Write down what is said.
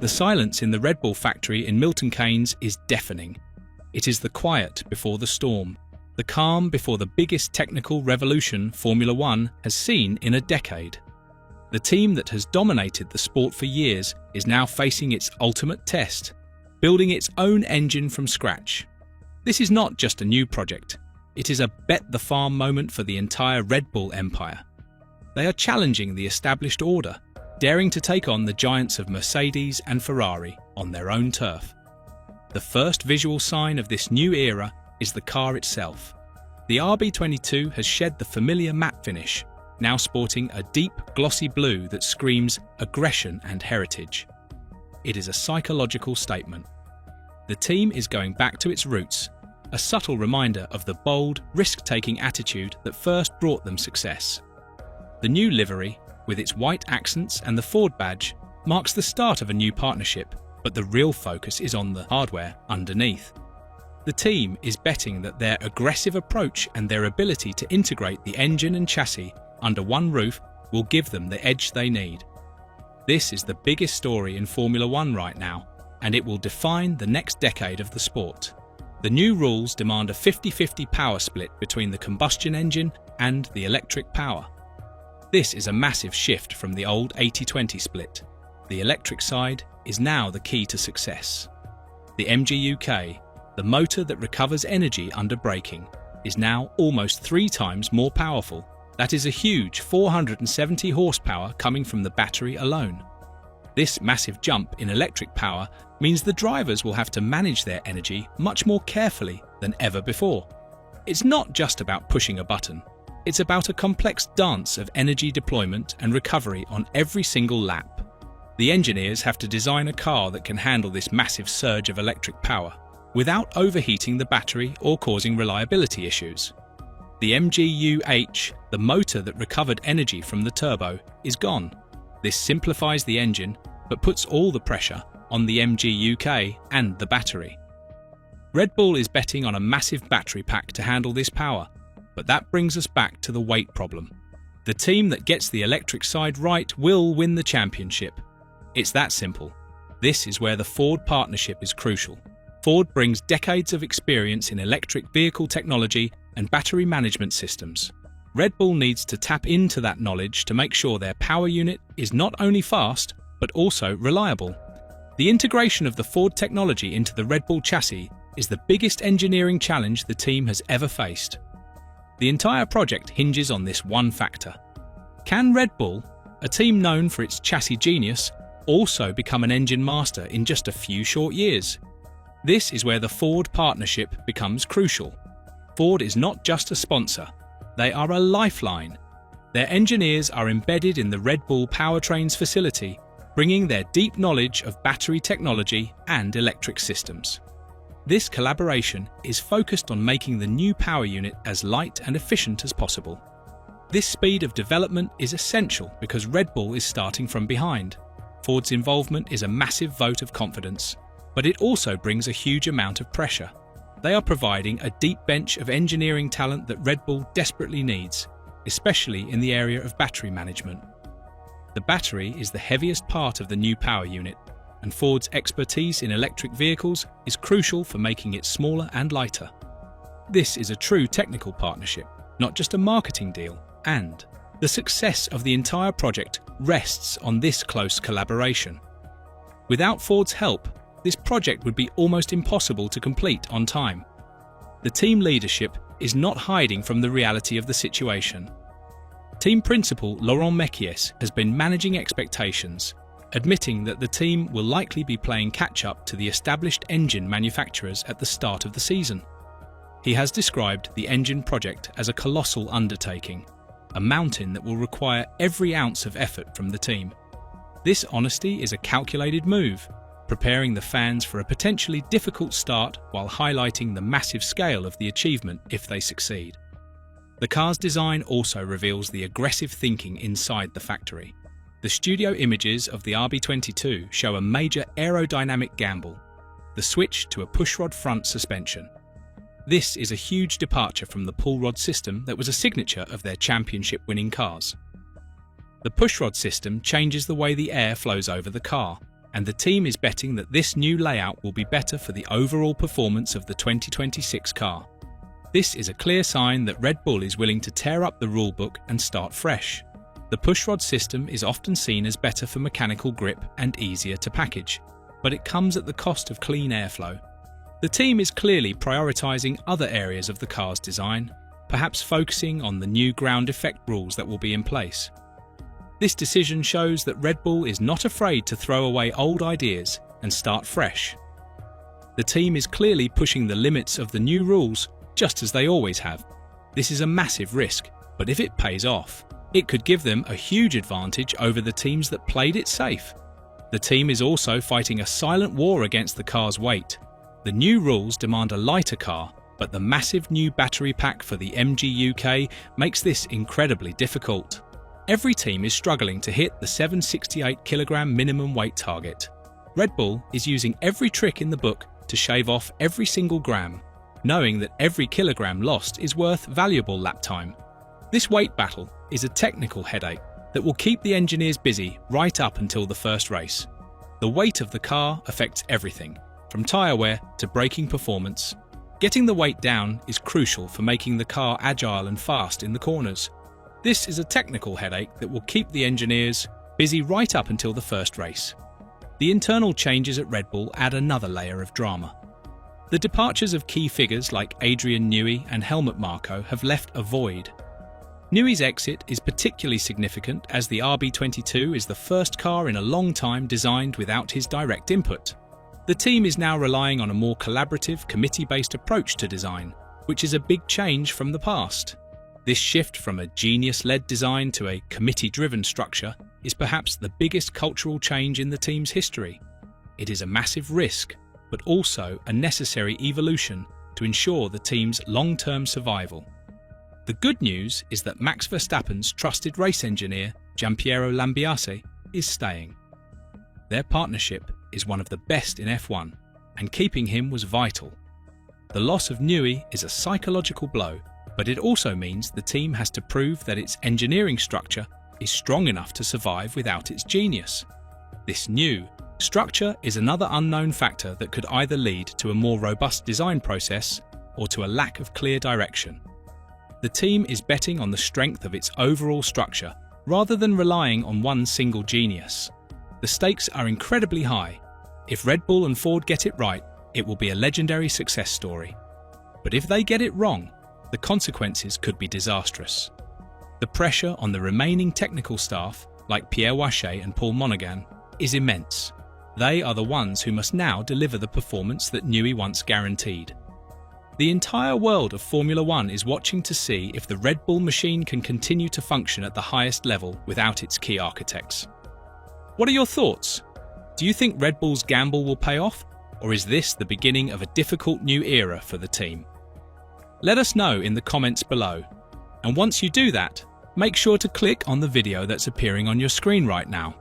The silence in the Red Bull factory in Milton Keynes is deafening. It is the quiet before the storm, the calm before the biggest technical revolution Formula One has seen in a decade. The team that has dominated the sport for years is now facing its ultimate test, building its own engine from scratch. This is not just a new project, it is a bet the farm moment for the entire Red Bull empire. They are challenging the established order, daring to take on the giants of Mercedes and Ferrari on their own turf. The first visual sign of this new era is the car itself. The RB22 has shed the familiar matte finish, now sporting a deep, glossy blue that screams aggression and heritage. It is a psychological statement. The team is going back to its roots, a subtle reminder of the bold, risk-taking attitude that first brought them success. The new livery, with its white accents and the Ford badge, marks the start of a new partnership, but the real focus is on the hardware underneath. The team is betting that their aggressive approach and their ability to integrate the engine and chassis under one roof will give them the edge they need. This is the biggest story in Formula One right now, and it will define the next decade of the sport. The new rules demand a 50-50 power split between the combustion engine and the electric power. This is a massive shift from the old 80-20 split. The electric side is now the key to success. The MGUK, the motor that recovers energy under braking, is now almost 3 times more powerful. That is a huge 470 horsepower coming from the battery alone. This massive jump in electric power means the drivers will have to manage their energy much more carefully than ever before. It's not just about pushing a button. It's about a complex dance of energy deployment and recovery on every single lap. The engineers have to design a car that can handle this massive surge of electric power without overheating the battery or causing reliability issues. The MGU-H, the motor that recovered energy from the turbo, is gone. This simplifies the engine, but puts all the pressure on the MGUK and the battery. Red Bull is betting on a massive battery pack to handle this power, but that brings us back to the weight problem. The team that gets the electric side right will win the championship. It's that simple. This is where the Ford partnership is crucial. Ford brings decades of experience in electric vehicle technology and battery management systems. Red Bull needs to tap into that knowledge to make sure their power unit is not only fast, but also reliable. The integration of the Ford technology into the Red Bull chassis is the biggest engineering challenge the team has ever faced. The entire project hinges on this one factor. Can Red Bull, a team known for its chassis genius, also become an engine master in just a few short years? This is where the Ford partnership becomes crucial. Ford is not just a sponsor, they are a lifeline. Their engineers are embedded in the Red Bull powertrains facility, bringing their deep knowledge of battery technology and electric systems. This collaboration is focused on making the new power unit as light and efficient as possible. This speed of development is essential because Red Bull is starting from behind. Ford's involvement is a massive vote of confidence, but it also brings a huge amount of pressure. They are providing a deep bench of engineering talent that Red Bull desperately needs, especially in the area of battery management. The battery is the heaviest part of the new power unit, and Ford's expertise in electric vehicles is crucial for making it smaller and lighter. This is a true technical partnership, not just a marketing deal, and the success of the entire project rests on this close collaboration. Without Ford's help, this project would be almost impossible to complete on time. The team leadership is not hiding from the reality of the situation. Team principal Laurent Mekies has been managing expectations, admitting that the team will likely be playing catch-up to the established engine manufacturers at the start of the season. He has described the engine project as a colossal undertaking, a mountain that will require every ounce of effort from the team. This honesty is a calculated move, preparing the fans for a potentially difficult start while highlighting the massive scale of the achievement if they succeed. The car's design also reveals the aggressive thinking inside the factory. The studio images of the RB22 show a major aerodynamic gamble, the switch to a pushrod front suspension. This is a huge departure from the pull rod system that was a signature of their championship-winning cars. The pushrod system changes the way the air flows over the car, and the team is betting that this new layout will be better for the overall performance of the 2026 car. This is a clear sign that Red Bull is willing to tear up the rulebook and start fresh. The pushrod system is often seen as better for mechanical grip and easier to package, but it comes at the cost of clean airflow. The team is clearly prioritising other areas of the car's design, perhaps focusing on the new ground effect rules that will be in place. This decision shows that Red Bull is not afraid to throw away old ideas and start fresh. The team is clearly pushing the limits of the new rules, just as they always have. This is a massive risk, but if it pays off, it could give them a huge advantage over the teams that played it safe. The team is also fighting a silent war against the car's weight. The new rules demand a lighter car, but the massive new battery pack for the MGU-K makes this incredibly difficult. Every team is struggling to hit the 768 kg minimum weight target. Red Bull is using every trick in the book to shave off every single gram, knowing that every kilogram lost is worth valuable lap time. This weight battle is a technical headache that will keep the engineers busy right up until the first race. The weight of the car affects everything, from tyre wear to braking performance. Getting the weight down is crucial for making the car agile and fast in the corners. This is a technical headache that will keep the engineers busy right up until the first race. The internal changes at Red Bull add another layer of drama. The departures of key figures like Adrian Newey and Helmut Marko have left a void. Newey's exit is particularly significant as the RB22 is the first car in a long time designed without his direct input. The team is now relying on a more collaborative, committee-based approach to design, which is a big change from the past. This shift from a genius-led design to a committee-driven structure is perhaps the biggest cultural change in the team's history. It is a massive risk, but also a necessary evolution to ensure the team's long-term survival. The good news is that Max Verstappen's trusted race engineer, Giampiero Lambiase, is staying. Their partnership is one of the best in F1, and keeping him was vital. The loss of Newey is a psychological blow, but it also means the team has to prove that its engineering structure is strong enough to survive without its genius. This new structure is another unknown factor that could either lead to a more robust design process or to a lack of clear direction. The team is betting on the strength of its overall structure rather than relying on one single genius. The stakes are incredibly high. If Red Bull and Ford get it right, it will be a legendary success story. But if they get it wrong, the consequences could be disastrous. The pressure on the remaining technical staff, like Pierre Wache and Paul Monaghan, is immense. They are the ones who must now deliver the performance that Newey once guaranteed. The entire world of Formula One is watching to see if the Red Bull machine can continue to function at the highest level without its key architects. What are your thoughts? Do you think Red Bull's gamble will pay off, or is this the beginning of a difficult new era for the team? Let us know in the comments below. And once you do that, make sure to click on the video that's appearing on your screen right now.